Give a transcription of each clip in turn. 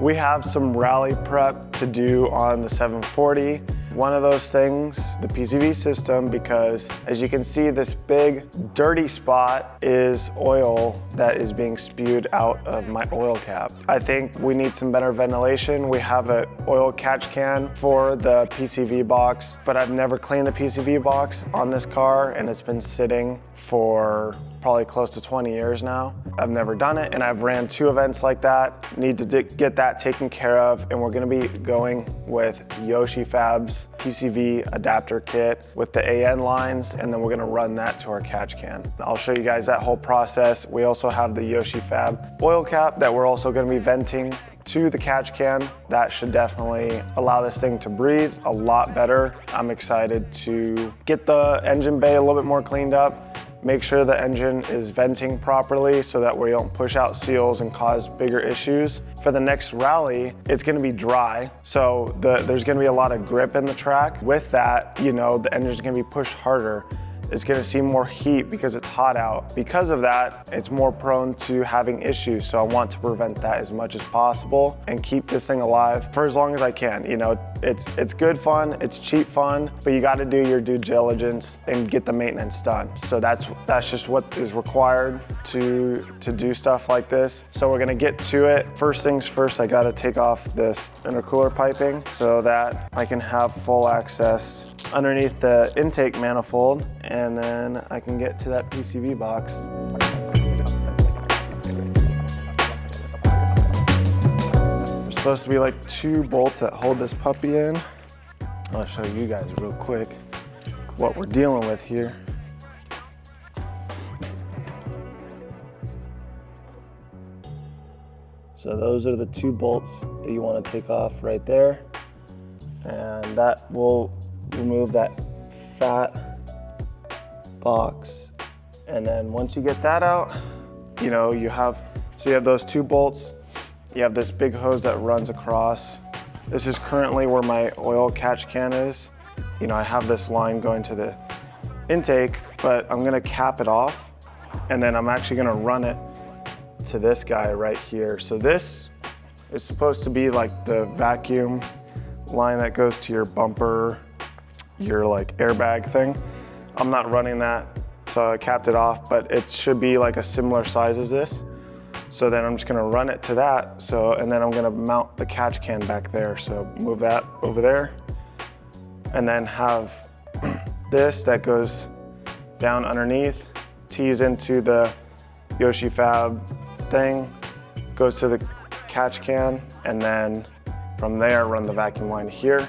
We have some rally prep to do on the 740. One of those things, the PCV system, because as you can see, this big dirty spot is oil that is being spewed out of my oil cap. I think we need some better ventilation. We have an oil catch can for the PCV box, but I've never cleaned the PCV box on this car, and it's been sitting for probably close to 20 years now. I've never done it, and I've ran 2 events like that. Need to get that taken care of, and we're gonna be going with Yoshi Fab's PCV adapter kit with the AN lines, and then we're gonna run that to our catch can. I'll show you guys that whole process. We also have the Yoshi Fab oil cap that we're also gonna be venting to the catch can. That should definitely allow this thing to breathe a lot better. I'm excited to get the engine bay a little bit more cleaned up, make sure the engine is venting properly so that we don't push out seals and cause bigger issues. For the next rally, it's gonna be dry, so there's gonna be a lot of grip in the track. With that, you know, the engine's gonna be pushed harder. It's gonna see more heat because it's hot out. Because of that, it's more prone to having issues. So I want to prevent that as much as possible and keep this thing alive for as long as I can. You know, it's good fun, it's cheap fun, but you gotta do your due diligence and get the maintenance done. So that's just what is required to do stuff like this. So we're gonna get to it. First things first, I gotta take off this intercooler piping so that I can have full access underneath the intake manifold, and then I can get to that PCV box. There's supposed to be like 2 bolts that hold this puppy in. I'll show you guys real quick what we're dealing with here. So those are the 2 bolts that you want to take off right there, and that will remove that fat box. And then once you get that out, you know, you have those 2 bolts, you have this big hose that runs across. This is currently where my oil catch can is. You know, I have this line going to the intake, but I'm gonna cap it off, and then I'm actually gonna run it to this guy right here. So this is supposed to be like the vacuum line that goes to your bumper, your like airbag thing. I'm not running that, so I capped it off, but it should be like a similar size as this. So then I'm just gonna run it to that. So, and then I'm gonna mount the catch can back there. So move that over there, and then have this that goes down underneath, tees into the Yoshi Fab thing, goes to the catch can, and then from there run the vacuum line here.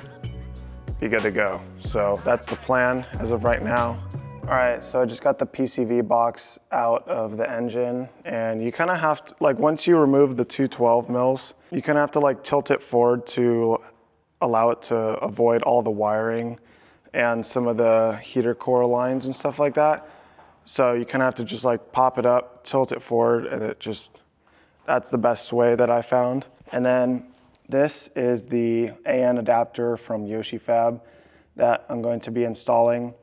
Be good to go. So that's the plan as of right now. All right, so I just got the PCV box out of the engine, and you kind of have to, like, once you remove the 212 mils, you kind of have to like tilt it forward to allow it to avoid all the wiring and some of the heater core lines and stuff like that. So you kind of have to just like pop it up, tilt it forward, and that's the best way that I found. And then this is the AN adapter from Yoshi Fab that I'm going to be installing.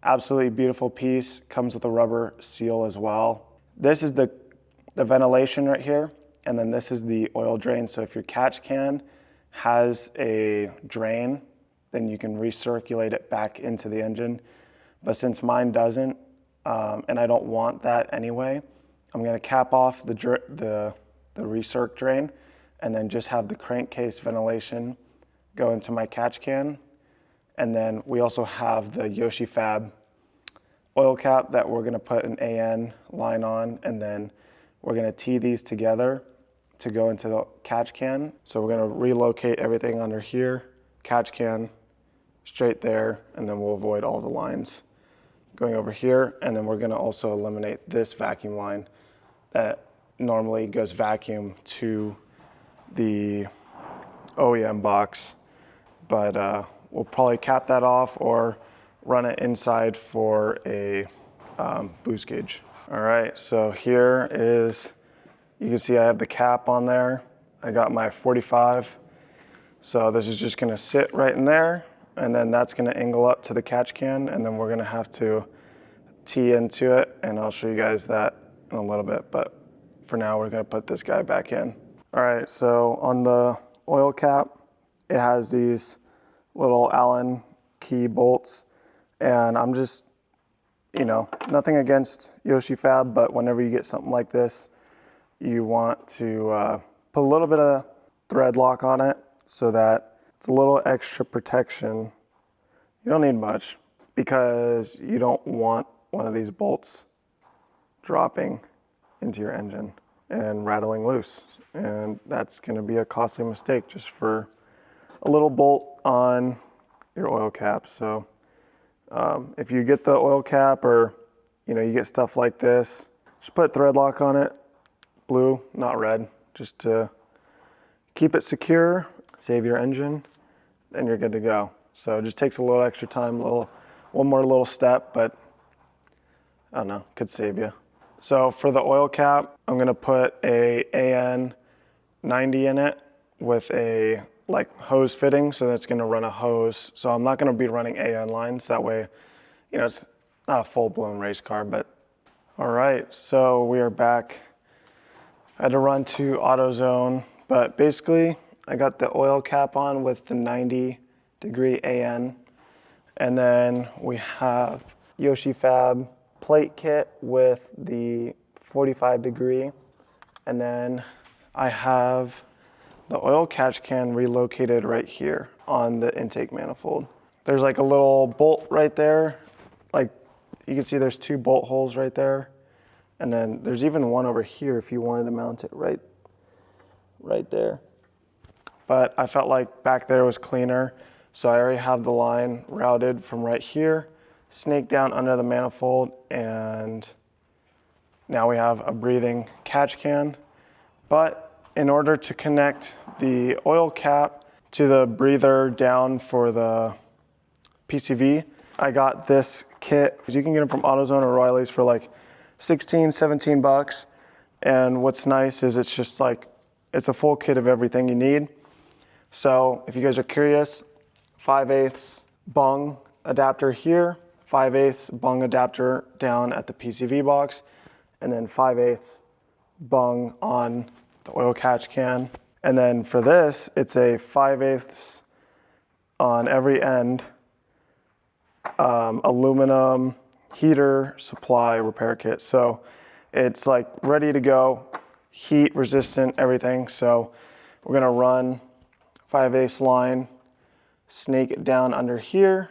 Absolutely beautiful piece, comes with a rubber seal as well. This is the ventilation right here, and then this is the oil drain. So if your catch can has a drain, then you can recirculate it back into the engine. But since mine doesn't, and I don't want that anyway, I'm gonna cap off the recirc drain, and then just have the crankcase ventilation go into my catch can. And then we also have the Yoshi Fab oil cap that we're gonna put an AN line on, and then we're gonna tee these together to go into the catch can. So we're gonna relocate everything under here, catch can, straight there, and then we'll avoid all the lines going over here. And then we're gonna also eliminate this vacuum line that normally goes vacuum to the OEM box, but we'll probably cap that off or run it inside for a boost gauge. All right, so here is, you can see I have the cap on there. I got my 45. So this is just gonna sit right in there, and then that's gonna angle up to the catch can, and then we're gonna have to tee into it, and I'll show you guys that in a little bit. But for now, we're gonna put this guy back in. All right, so on the oil cap, it has these little Allen key bolts, and I'm just, you know, nothing against Yoshi Fab, but whenever you get something like this, you want to put a little bit of thread lock on it so that it's a little extra protection. You don't need much because you don't want one of these bolts dropping into your engine and rattling loose. And that's gonna be a costly mistake just for a little bolt on your oil cap. So if you get the oil cap or you know you get stuff like this, just put thread lock on it, blue, not red, just to keep it secure, save your engine, and you're good to go. So it just takes a little extra time, one more little step, but I don't know, could save you. So for the oil cap, I'm gonna put a AN 90 in it with a like hose fitting, so that's gonna run a hose. So I'm not gonna be running AN lines, that way, you know, it's not a full-blown race car, but. All right, so we are back. I had to run to AutoZone, but basically I got the oil cap on with the 90-degree AN, and then we have Yoshi Fab plate kit with the 45-degree, and then I have the oil catch can relocated right here on the intake manifold. There's like a little bolt right there. Like you can see there's 2 bolt holes right there. And then there's even one over here if you wanted to mount it right there. But I felt like back there was cleaner. So I already have the line routed from right here, snake down under the manifold, and now we have a breathing catch can. But in order to connect the oil cap to the breather down for the PCV, I got this kit. You can get them from AutoZone or O'Reilly's for like 16, 17 bucks. And what's nice is it's just like, it's a full kit of everything you need. So if you guys are curious, 5/8 bung adapter here, 5/8 bung adapter down at the PCV box, and then 5/8 bung on the oil catch can. And then for this, it's a 5/8 on every end, aluminum heater supply repair kit. So it's like ready to go, heat resistant, everything. So we're gonna run 5/8 line, snake it down under here,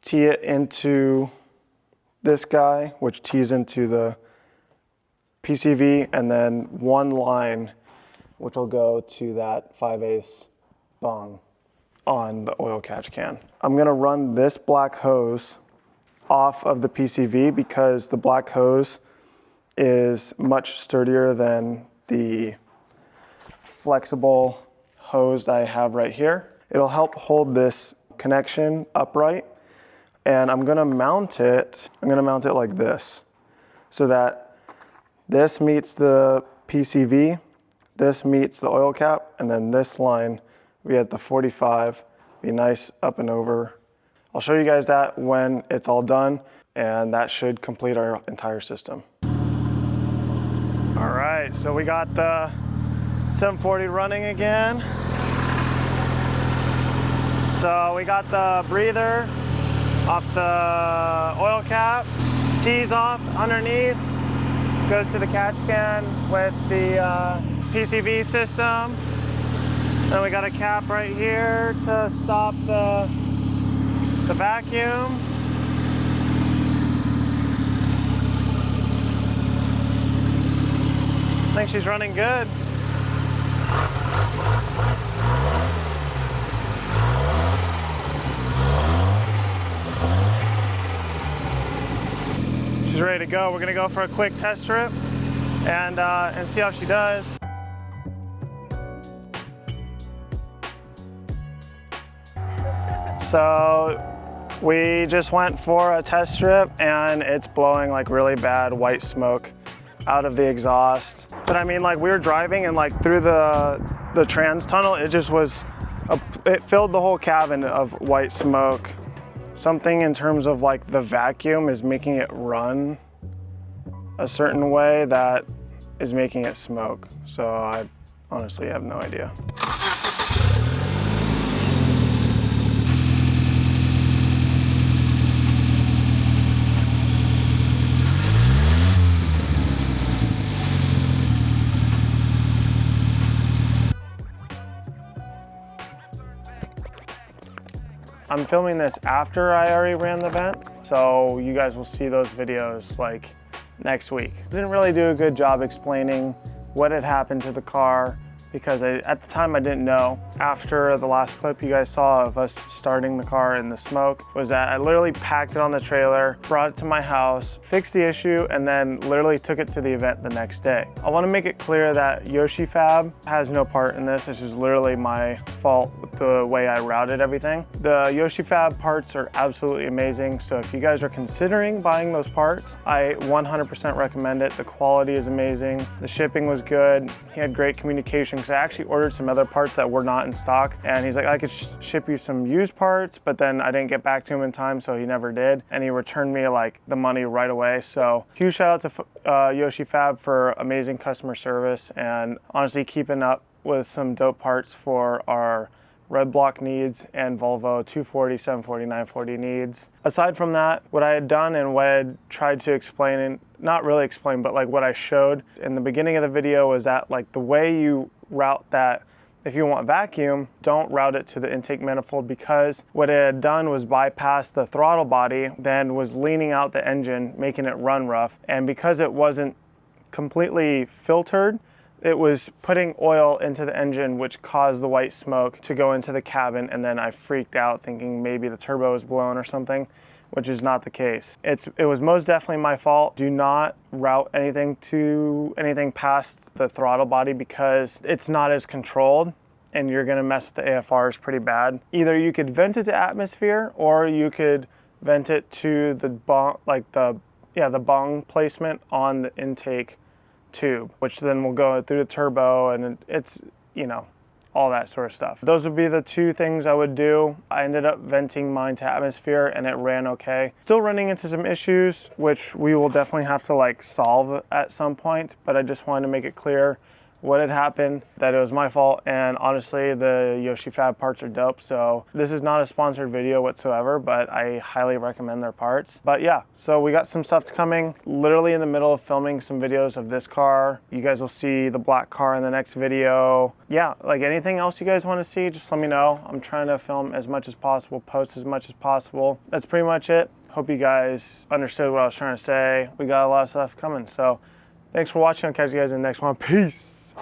tee it into this guy, which tees into the PCV, and then one line, which will go to that 5/8 bung on the oil catch can. I'm gonna run this black hose off of the PCV because the black hose is much sturdier than the flexible hose that I have right here. It'll help hold this connection upright, and I'm gonna mount it like this so that this meets the PCV, this meets the oil cap, and then this line we at the 45 be nice up and over. I'll show you guys that when it's all done, and that should complete our entire system. All right, so we got the 740 running again. So we got the breather off the oil cap, tees off underneath, goes to the catch can with the PCV system. Then we got a cap right here to stop the vacuum. I think she's running good. She's ready to go. We're gonna go for a quick test trip and see how she does. So we just went for a test strip and it's blowing like really bad white smoke out of the exhaust. But I mean, like we were driving and like through the trans tunnel, it just was, it filled the whole cabin of white smoke. Something in terms of like the vacuum is making it run a certain way that is making it smoke. So honestly have no idea. I'm filming this after I already ran the vent, so you guys will see those videos like next week. Didn't really do a good job explaining what had happened to the car because at the time I didn't know. After the last clip you guys saw of us starting the car in the smoke was that I literally packed it on the trailer, brought it to my house, fixed the issue, and then literally took it to the event the next day. I want to make it clear that Yoshi Fab has no part in this. This is literally my fault with the way I routed everything. The Yoshi Fab parts are absolutely amazing, so if you guys are considering buying those parts, I 100% recommend it. The quality is amazing. The shipping was good. He had great communication because I actually ordered some other parts that were not in stock, and he's like, I could ship you some used parts, but then I didn't get back to him in time, so he never did, and he returned me like the money right away. So huge shout out to Yoshi Fab for amazing customer service and honestly keeping up with some dope parts for our Redblock needs and Volvo 240, 740, 940 needs. Aside from that, what I had done and what I had tried to explain, and not really explain, but like what I showed in the beginning of the video was that like the way you route that, if you want vacuum, don't route it to the intake manifold, because what it had done was bypass the throttle body, then was leaning out the engine, making it run rough. And because it wasn't completely filtered, it was putting oil into the engine, which caused the white smoke to go into the cabin, and then I freaked out thinking maybe the turbo was blown or something, which is not the case. It was most definitely my fault. Do not route anything past the throttle body because it's not as controlled and you're gonna mess with the AFRs pretty bad. Either you could vent it to atmosphere or you could vent it to the bung, like the bung placement on the intake tube, which then will go through the turbo, and it's, you know, all that sort of stuff. Those would be the two things I would do. I ended up venting mine to atmosphere and it ran okay. Still running into some issues, which we will definitely have to like solve at some point, but I just wanted to make it clear what had happened, that it was my fault, and honestly the Yoshi Fab parts are dope. So this is not a sponsored video whatsoever, but I highly recommend their parts. But yeah, so we got some stuff coming. Literally in the middle of filming some videos of this car. You guys will see the black car in the next video. Yeah, like anything else you guys want to see, just let me know. I'm trying to film as much as possible, post as much as possible. That's pretty much it. Hope you guys understood what I was trying to say. We got a lot of stuff coming, so thanks for watching. I'll catch you guys in the next one. Peace.